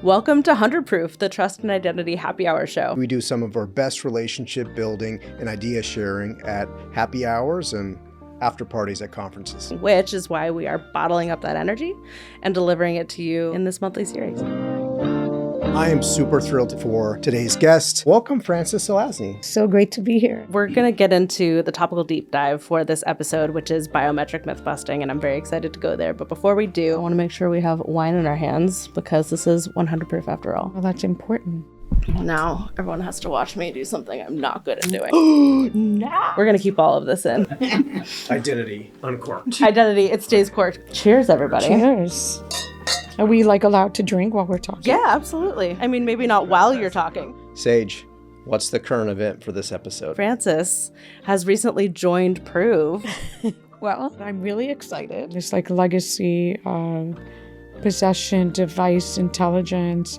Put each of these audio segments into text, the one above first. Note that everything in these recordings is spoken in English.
Welcome to 100proof, the Trust and Identity Happy Hour show. We do some of our best relationship building and idea sharing at happy hours and after parties at conferences. Which is why we are bottling up that energy and delivering it to you in this monthly series. I am super thrilled for today's guest. Welcome, Frances Zelazny. So great to be here. We're going to get into the topical deep dive for this episode, which is biometric myth busting, and I'm very excited to go there. But before we do, I want to make sure we have wine in our hands because this is 100 proof after all. Well, that's important. Now everyone has to watch me do something I'm not good at doing. No. We're going to keep all of this in. Identity uncorked. Identity, it stays corked. Cheers, everybody. Cheers. Are we allowed to drink while we're talking? Yeah, absolutely. I mean, maybe not while you're talking. Sage, what's the current event for this episode? Frances has recently joined Proof. Well, I'm really excited. It's like legacy, possession, device, intelligence,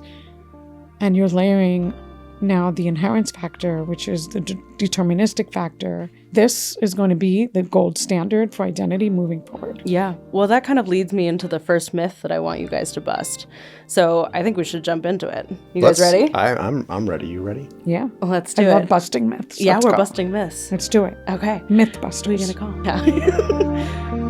and you're layering now the inherence factor, which is the deterministic factor. This is going to be the gold standard for identity moving forward. Yeah. Well, that kind of leads me into the first myth that I want you guys to bust. So I think we should jump into it. You guys ready? I'm ready. You ready? Yeah. Let's do it. I love busting myths. Yeah, Let's we're go. busting myths. Let's do it. Okay. Myth Who are busters. you going to call? Yeah.